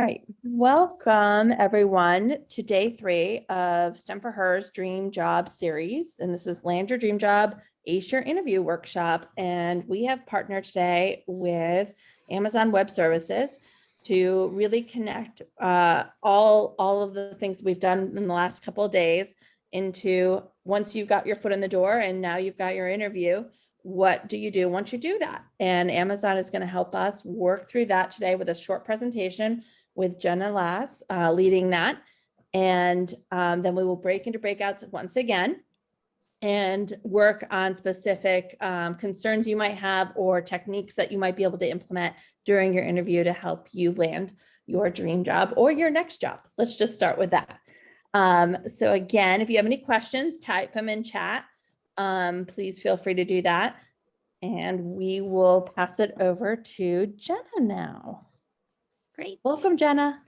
All right, welcome everyone to day 3 of STEM for Hers Dream Job series. And this is Land Your Dream Job, Ace Your Interview Workshop. And we have partnered today with Amazon Web Services to really connect all of the things we've done in the last couple of days into once you've got your foot in the door and now you've got your interview, what do you do once you do that? And Amazon is going to help us work through that today with a short presentation with Jenna Lass leading that. And then we will break into breakouts once again and work on specific concerns you might have or techniques that you might be able to implement during your interview to help you land your dream job or your next job. Let's just start with that. So again, if you have any questions, type them in chat. Please feel free to do that. And we will pass it over to Jenna now. Great. Welcome, Jenna.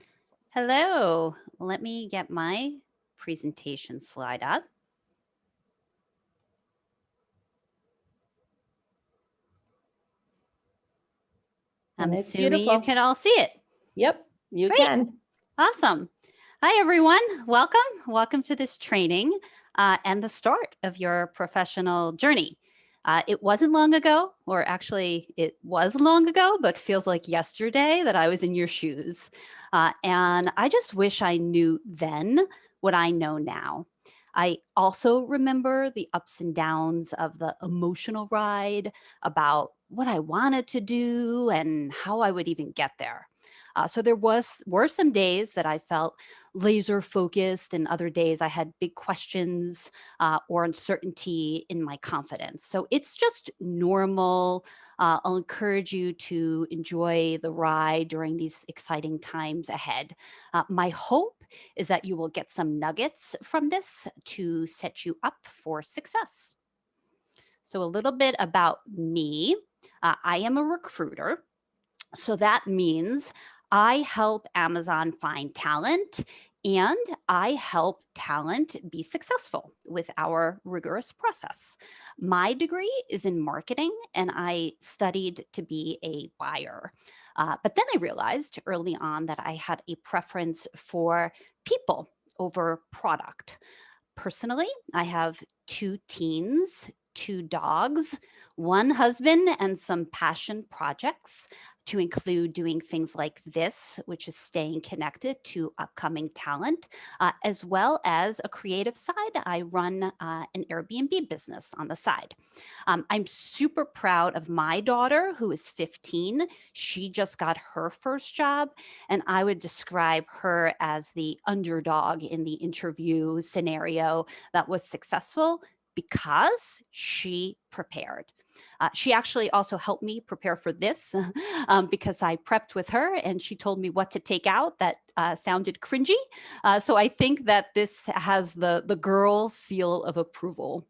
Hello. Let me get my presentation slide up. I'm assuming you can all see it. Yep, you Great. can. Awesome. Hi, everyone. Welcome. Welcome to this training and the start of your professional journey. It wasn't long ago, or actually it was long ago, but feels like yesterday that I was in your shoes. And I just wish I knew then what I know now. I also remember the ups and downs of the emotional ride about what I wanted to do and how I would even get there. So there were some days that I felt laser focused, and other days I had big questions or uncertainty in my confidence. So it's just normal. I'll encourage you to enjoy the ride during these exciting times ahead. My hope is that you will get some nuggets from this to set you up for success. So a little bit about me. I am a recruiter. So that means I help Amazon find talent and I help talent be successful with our rigorous process. My degree is in marketing and I studied to be a buyer. But then I realized early on that I had a preference for people over product. Personally, I have 2 teens, 2 dogs, 1 husband, and some passion projects to include doing things like this, which is staying connected to upcoming talent, as well as a creative side. I run an Airbnb business on the side. I'm super proud of my daughter, who is 15. She just got her first job, and I would describe her as the underdog in the interview scenario that was successful because she prepared. She actually also helped me prepare for this because I prepped with her and she told me what to take out that sounded cringy. So I think that this has the girl seal of approval.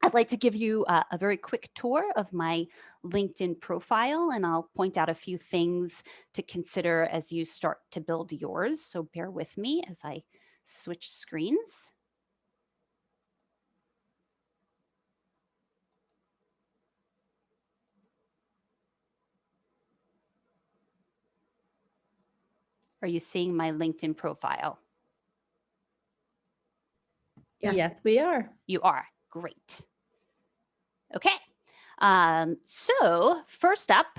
I'd like to give you a very quick tour of my LinkedIn profile, and I'll point out a few things to consider as you start to build yours. So bear with me as I switch screens. Are you seeing my LinkedIn profile? Yes, we are. You are. Great. Okay. So first up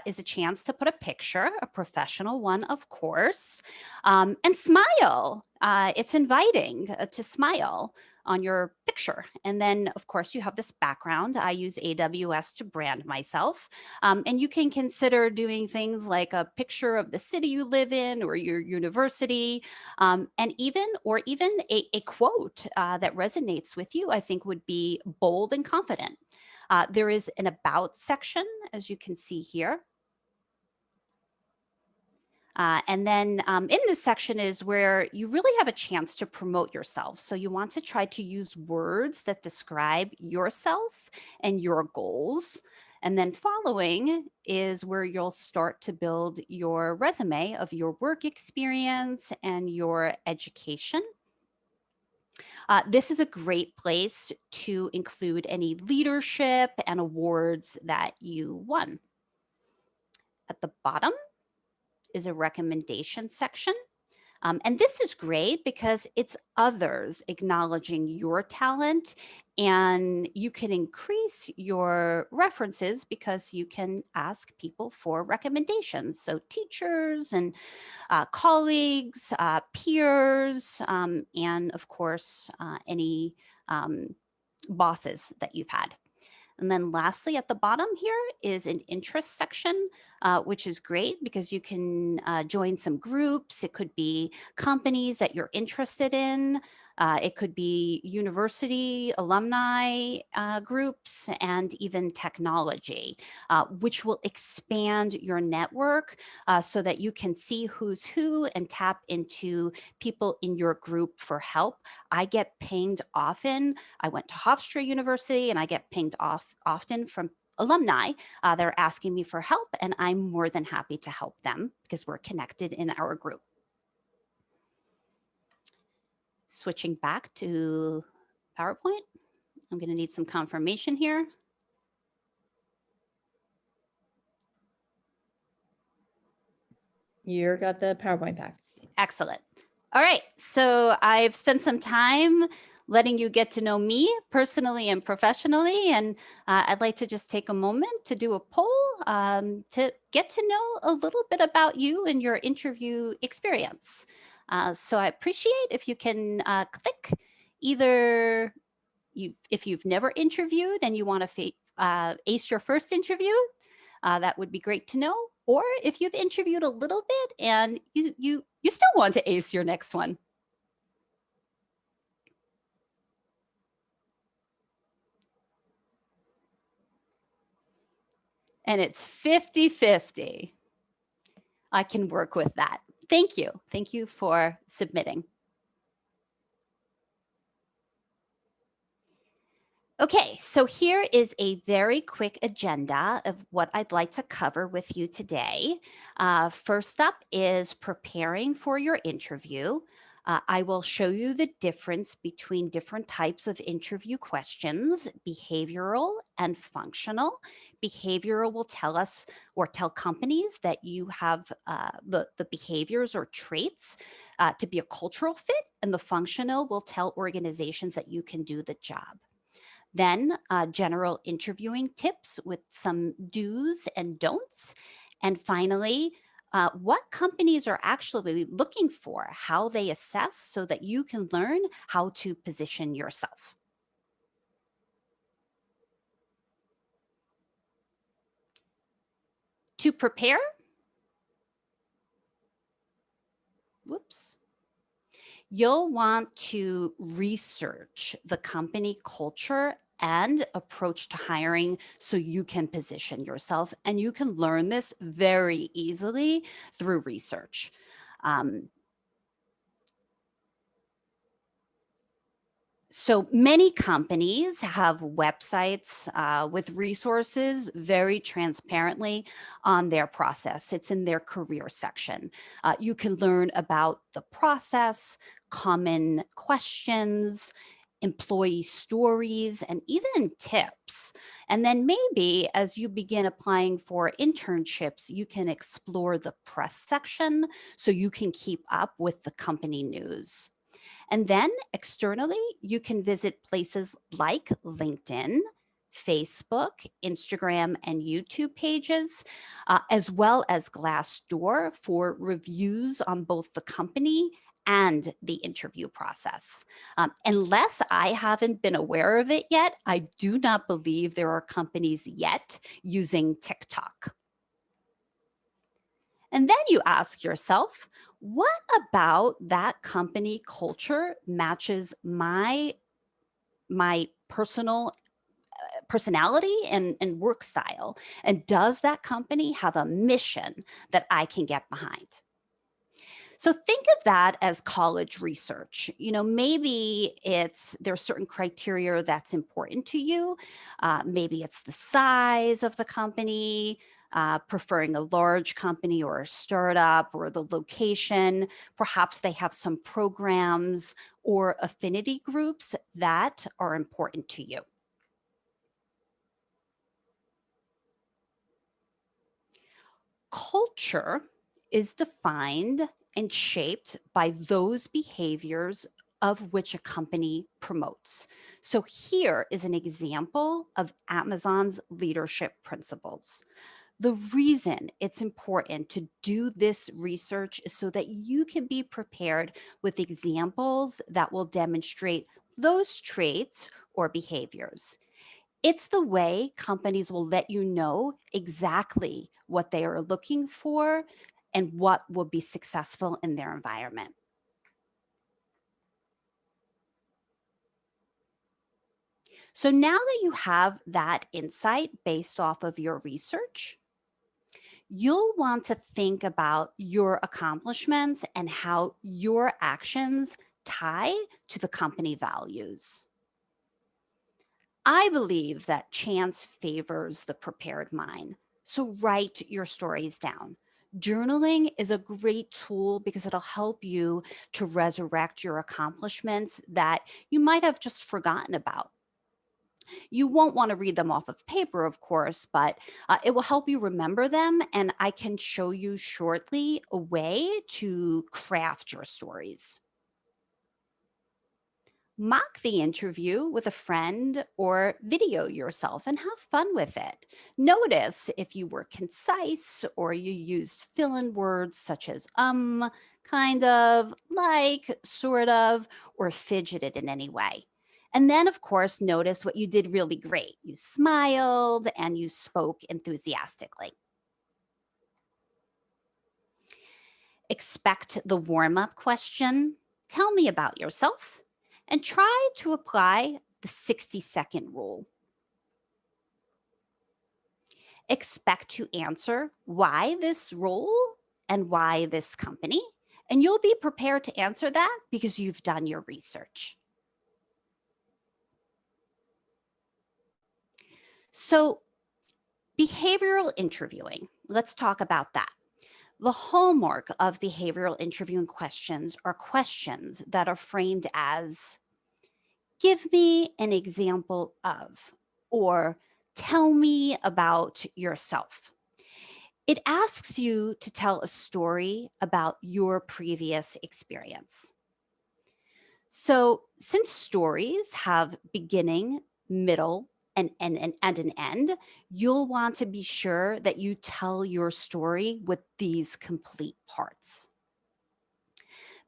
is a chance to put a picture, a professional one, of course, and smile. It's inviting to smile on your picture. And then, of course, you have this background. I use AWS to brand myself. And you can consider doing things like a picture of the city you live in or your university, and even a quote that resonates with you, I think would be bold and confident. There is an about section, as you can see here. And then in this section is where you really have a chance to promote yourself. So you want to try to use words that describe yourself and your goals. And then following is where you'll start to build your resume of your work experience and your education. This is a great place to include any leadership and awards that you won. At the bottom is a recommendation section. And this is great because it's others acknowledging your talent, and you can increase your references because you can ask people for recommendations. So teachers and colleagues, peers, and of course, any bosses that you've had. And then lastly, at the bottom here is an interest section, which is great because you can join some groups. It could be companies that you're interested in. It could be university alumni groups and even technology, which will expand your network so that you can see who's who and tap into people in your group for help. I get pinged often. I went to Hofstra University and I get pinged often from alumni that are asking me for help, and I'm more than happy to help them because we're connected in our group. Switching back to PowerPoint, I'm going to need some confirmation here. You got the PowerPoint back. Excellent. All right, so I've spent some time letting you get to know me personally and professionally, and I'd like to just take a moment to do a poll to get to know a little bit about you and your interview experience. So I appreciate if you can click either if you've never interviewed and you want to ace your first interview, that would be great to know. Or if you've interviewed a little bit and you still want to ace your next one. And it's 50-50. I can work with that. Thank you. Thank you for submitting. Okay, so here is a very quick agenda of what I'd like to cover with you today. First up is preparing for your interview. I will show you the difference between different types of interview questions, behavioral and functional. Behavioral will tell us or tell companies that you have the behaviors or traits to be a cultural fit, and the functional will tell organizations that you can do the job. Then general interviewing tips with some do's and don'ts. And finally, what companies are actually looking for, how they assess so that you can learn how to position yourself. To prepare, you'll want to research the company culture and approach to hiring so you can position yourself. And you can learn this very easily through research. So many companies have websites with resources very transparently on their process. It's in their career section. You can learn about the process, common questions, employee stories, and even tips. And then maybe as you begin applying for internships, you can explore the press section so you can keep up with the company news. And then externally, you can visit places like LinkedIn, Facebook, Instagram, and YouTube pages, as well as Glassdoor for reviews on both the company and the interview process. Unless I haven't been aware of it yet, I do not believe there are companies yet using TikTok. And then you ask yourself, what about that company culture matches my personality and work style? And does that company have a mission that I can get behind? So think of that as college research. You know, maybe there's certain criteria that's important to you. Maybe it's the size of the company, preferring a large company or a startup, or the location. Perhaps they have some programs or affinity groups that are important to you. Culture is defined and shaped by those behaviors of which a company promotes. So here is an example of Amazon's leadership principles. The reason it's important to do this research is so that you can be prepared with examples that will demonstrate those traits or behaviors. It's the way companies will let you know exactly what they are looking for and what will be successful in their environment. So now that you have that insight based off of your research, you'll want to think about your accomplishments and how your actions tie to the company values. I believe that chance favors the prepared mind. So write your stories down. Journaling is a great tool because it'll help you to resurrect your accomplishments that you might have just forgotten about. You won't want to read them off of paper, of course, but it will help you remember them. And I can show you shortly a way to craft your stories. Mock the interview with a friend or video yourself and have fun with it. Notice if you were concise or you used fill in words such as kind of, like, sort of, or fidgeted in any way. And then, of course, notice what you did really great. You smiled and you spoke enthusiastically. Expect the warm up question. Tell me about yourself and try to apply the 60-second rule. Expect to answer why this role and why this company, and you'll be prepared to answer that because you've done your research. So, behavioral interviewing, let's talk about that. The hallmark of behavioral interviewing questions are questions that are framed as give me an example of, or tell me about yourself. It asks you to tell a story about your previous experience. So, since stories have beginning, middle, and an end, you'll want to be sure that you tell your story with these complete parts.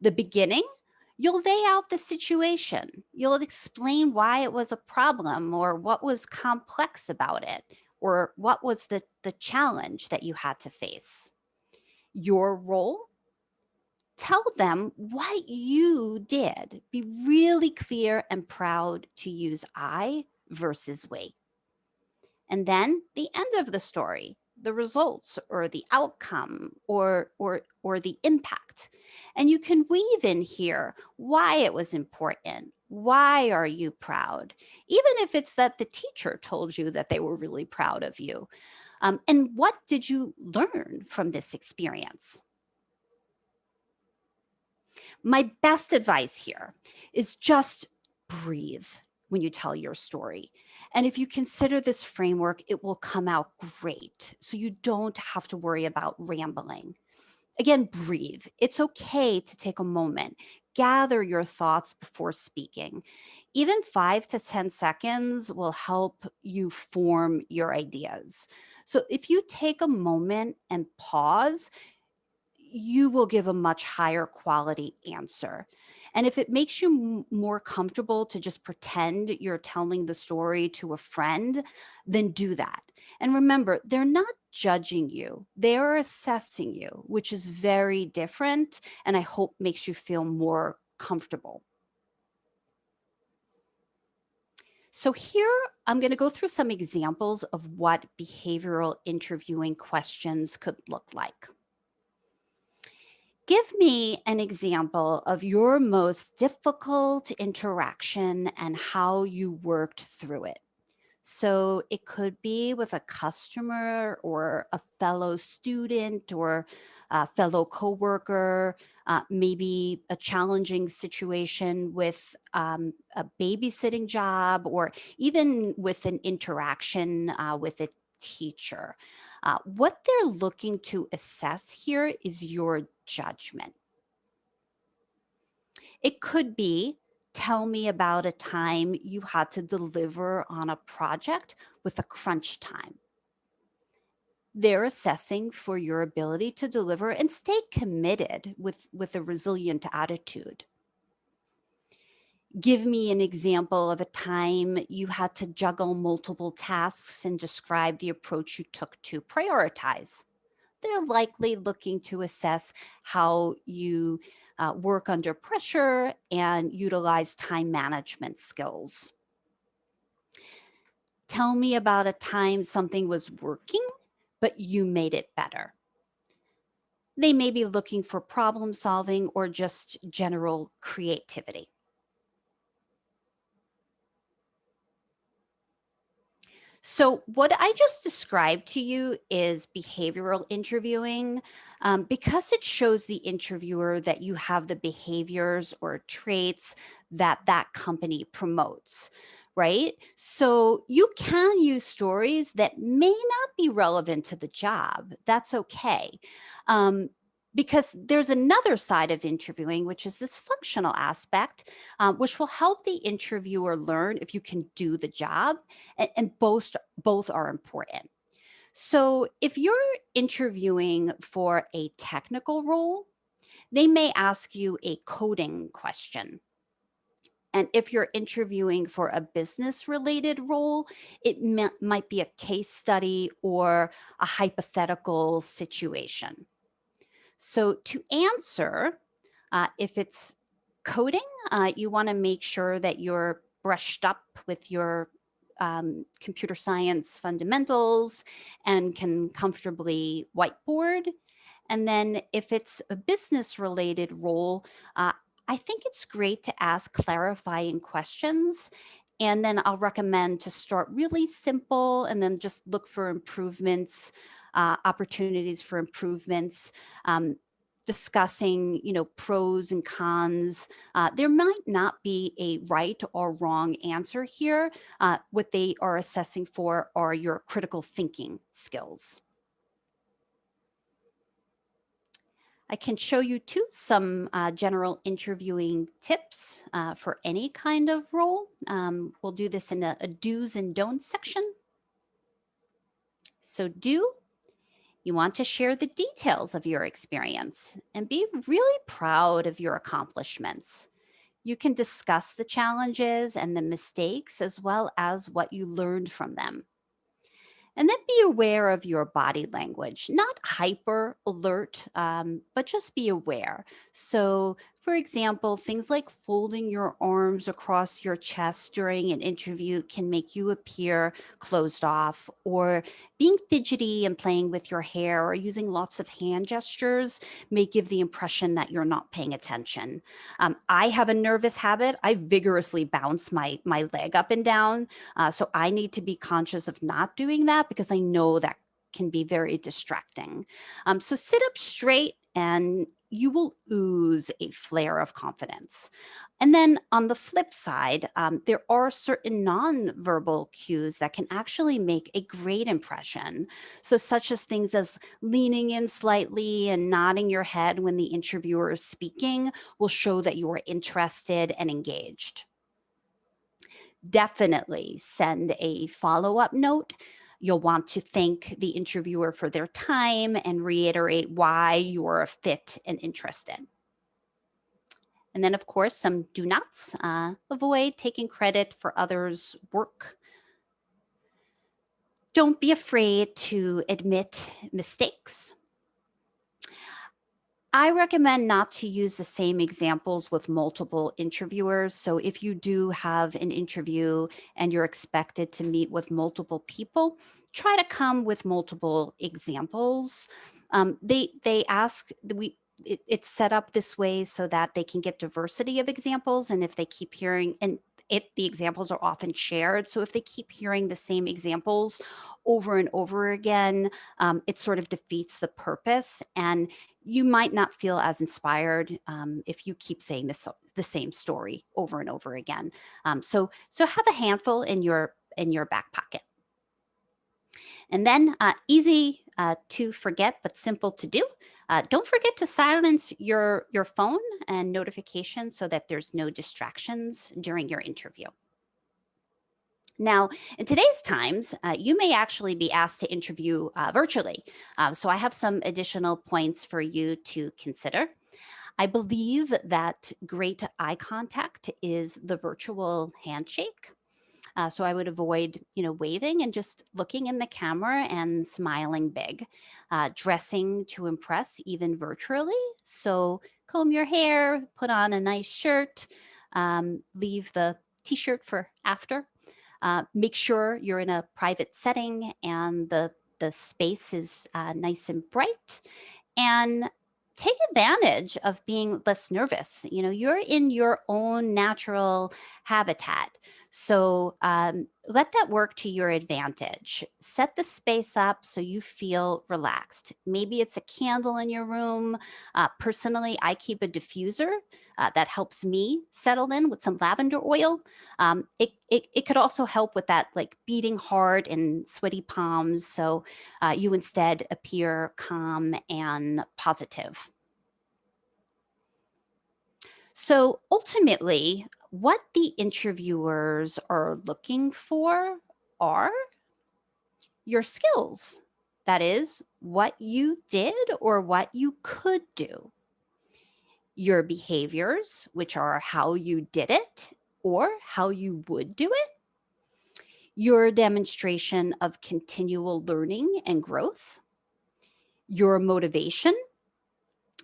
The beginning, you'll lay out the situation. You'll explain why it was a problem or what was complex about it or what was the challenge that you had to face. Your role, tell them what you did. Be really clear and proud to use I versus we. And then the end of the story, the results or the outcome or the impact. And you can weave in here why it was important. Why are you proud? Even if it's that the teacher told you that they were really proud of you. And what did you learn from this experience? My best advice here is just breathe when you tell your story. And if you consider this framework, it will come out great. So you don't have to worry about rambling. Again, breathe. It's okay to take a moment. Gather your thoughts before speaking. Even 5 to 10 seconds will help you form your ideas. So if you take a moment and pause, you will give a much higher quality answer. And if it makes you more comfortable to just pretend you're telling the story to a friend, then do that. And remember, they're not judging you, they are assessing you, which is very different. And I hope makes you feel more comfortable. So here I'm going to go through some examples of what behavioral interviewing questions could look like. Give me an example of your most difficult interaction and how you worked through it. So it could be with a customer or a fellow student or a fellow coworker, maybe a challenging situation with a babysitting job, or even with an interaction with a teacher. What they're looking to assess here is your judgment. It could be, tell me about a time you had to deliver on a project with a crunch time. They're assessing for your ability to deliver and stay committed with a resilient attitude. Give me an example of a time you had to juggle multiple tasks and describe the approach you took to prioritize. They're likely looking to assess how you work under pressure and utilize time management skills. Tell me about a time something was working, but you made it better. They may be looking for problem solving or just general creativity. So what I just described to you is behavioral interviewing, because it shows the interviewer that you have the behaviors or traits that that company promotes, right? So you can use stories that may not be relevant to the job. That's okay. Because there's another side of interviewing, which is this functional aspect, which will help the interviewer learn if you can do the job, and both are important. So if you're interviewing for a technical role, they may ask you a coding question. And if you're interviewing for a business related role, it might be a case study or a hypothetical situation. So to answer, if it's coding, you want to make sure that you're brushed up with your computer science fundamentals and can comfortably whiteboard. And then if it's a business related role, I think it's great to ask clarifying questions. And then I'll recommend to start really simple and then just look for improvements, opportunities for improvements. Discussing, pros and cons. There might not be a right or wrong answer here. What they are assessing for are your critical thinking skills. I can show you too some general interviewing tips for any kind of role. We'll do this in a do's and don'ts section. So you want to share the details of your experience and be really proud of your accomplishments. You can discuss the challenges and the mistakes as well as what you learned from them. And then be aware of your body language, not hyper alert, but just be aware. So, for example, things like folding your arms across your chest during an interview can make you appear closed off, or being fidgety and playing with your hair or using lots of hand gestures may give the impression that you're not paying attention. I have a nervous habit. I vigorously bounce my leg up and down. So I need to be conscious of not doing that because I know that can be very distracting. So sit up straight and you will ooze a flare of confidence. And then on the flip side, there are certain nonverbal cues that can actually make a great impression. So such as things as leaning in slightly and nodding your head when the interviewer is speaking will show that you are interested and engaged. Definitely send a follow-up note. You'll want to thank the interviewer for their time and reiterate why you're a fit and interested. And then, of course, some do nots. Avoid taking credit for others' work. Don't be afraid to admit mistakes. I recommend not to use the same examples with multiple interviewers. So if you do have an interview and you're expected to meet with multiple people, try to come with multiple examples. They ask, it's set up this way so that they can get diversity of examples. And if they keep hearing, the examples are often shared. So if they keep hearing the same examples over and over again, it sort of defeats the purpose. And you might not feel as inspired if you keep saying the same story over and over again. So have a handful in your back pocket. And then easy to forget, but simple to do. Don't forget to silence your phone and notifications so that there's no distractions during your interview. Now, in today's times, you may actually be asked to interview virtually. So I have some additional points for you to consider. I believe that great eye contact is the virtual handshake. So I would avoid, waving and just looking in the camera and smiling big, dressing to impress even virtually. So comb your hair, put on a nice shirt, leave the t-shirt for after. Make sure you're in a private setting and the space is nice and bright. And take advantage of being less nervous. You're in your own natural habitat. So let that work to your advantage. Set the space up so you feel relaxed. Maybe it's a candle in your room. Personally, I keep a diffuser that helps me settle in with some lavender oil. It could also help with that like beating heart and sweaty palms. So you instead appear calm and positive. So ultimately, what the interviewers are looking for are your skills. That is, what you did or what you could do. Your behaviors, which are how you did it or how you would do it. Your demonstration of continual learning and growth. Your motivation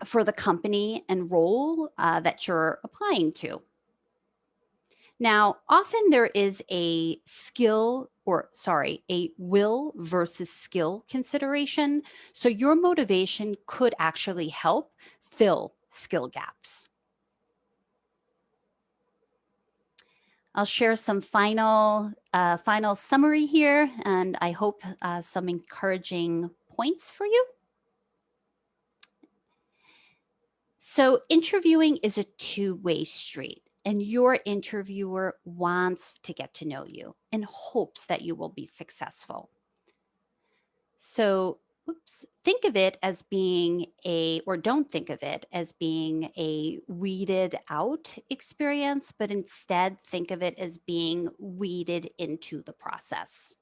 for the company and role that you're applying to. Now, often there is a will versus skill consideration. So your motivation could actually help fill skill gaps. I'll share some final summary here, and I hope some encouraging points for you. So interviewing is a two-way street, and your interviewer wants to get to know you and hopes that you will be successful. So think of it as being don't think of it as being a weeded out experience, but instead think of it as being weeded into the process.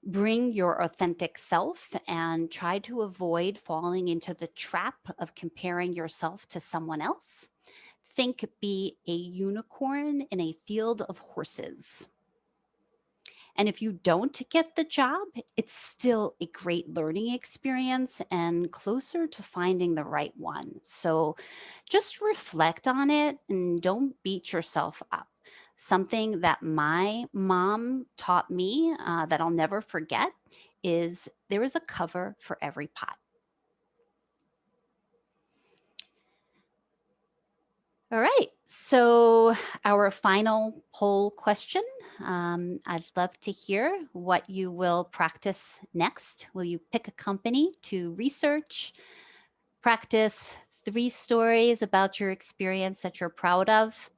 Bring your authentic self and try to avoid falling into the trap of comparing yourself to someone else. Think be a unicorn in a field of horses. And if you don't get the job, it's still a great learning experience and closer to finding the right one. So just reflect on it and don't beat yourself up. Something that my mom taught me that I'll never forget is there is a cover for every pot. All right, so our final poll question. I'd love to hear what you will practice next. Will you pick a company to research, practice 3 stories about your experience that you're proud of,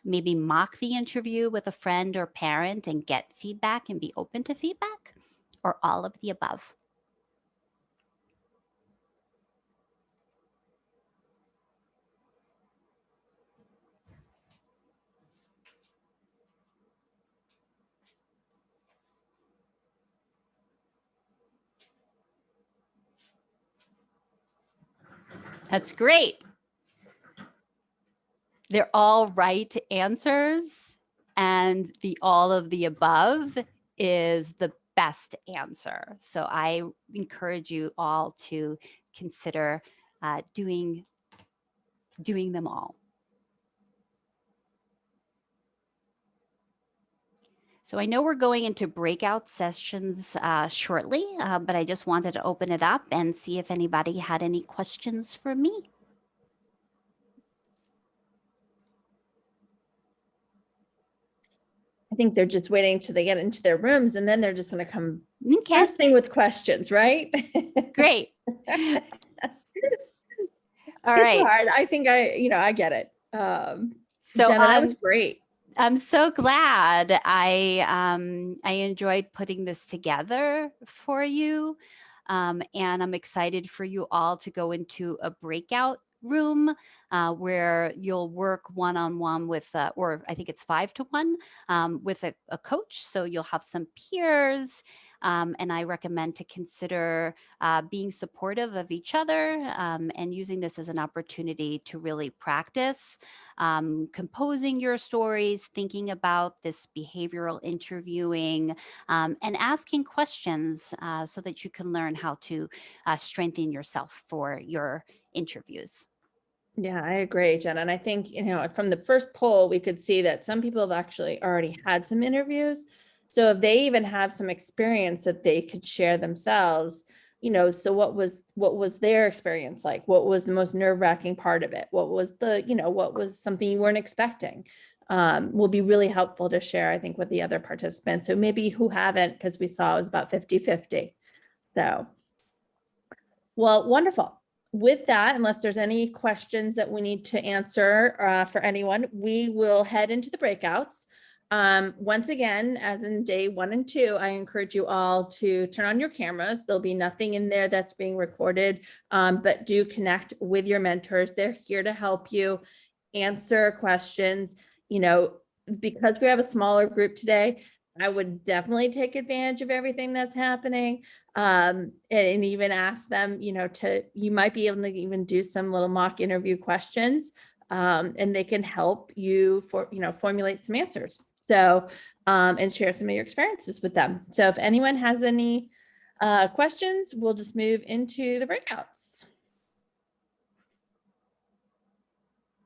maybe mock the interview with a friend or parent and get feedback and be open to feedback, or all of the above? That's great. They're all right answers, and the all of the above is the best answer. So I encourage you all to consider doing them all. So I know we're going into breakout sessions shortly, but I just wanted to open it up and see if anybody had any questions for me. I think they're just waiting till they get into their rooms, and then they're just going to come Okay, bursting with questions, right? great. All It's right. hard. I think I get it. So Jenna, that was great. I'm so glad. I enjoyed putting this together for you. And I'm excited for you all to go into a breakout room where you'll work one-on-one with, or I think it's 5-to-1 with a coach. So you'll have some peers. And I recommend to consider being supportive of each other and using this as an opportunity to really practice composing your stories, thinking about this behavioral interviewing, and asking questions so that you can learn how to strengthen yourself for your interviews. Yeah, I agree, Jen. And I think, from the first poll, we could see that some people have actually already had some interviews. So if they even have some experience that they could share themselves, so what was their experience like? What was the most nerve-wracking part of it? What was what was something you weren't expecting? Will be really helpful to share, I think, with the other participants. So maybe who haven't, because we saw it was about 50-50. So, well, wonderful. With that, unless there's any questions that we need to answer for anyone, we will head into the breakouts. Once again, as in day 1 and 2, I encourage you all to turn on your cameras. There'll be nothing in there that's being recorded, but do connect with your mentors. They're here to help you answer questions. Because we have a smaller group today, I would definitely take advantage of everything that's happening. And even ask them, you might be able to even do some little mock interview questions. And they can help you formulate some answers. So, and share some of your experiences with them. So if anyone has any questions, we'll just move into the breakouts.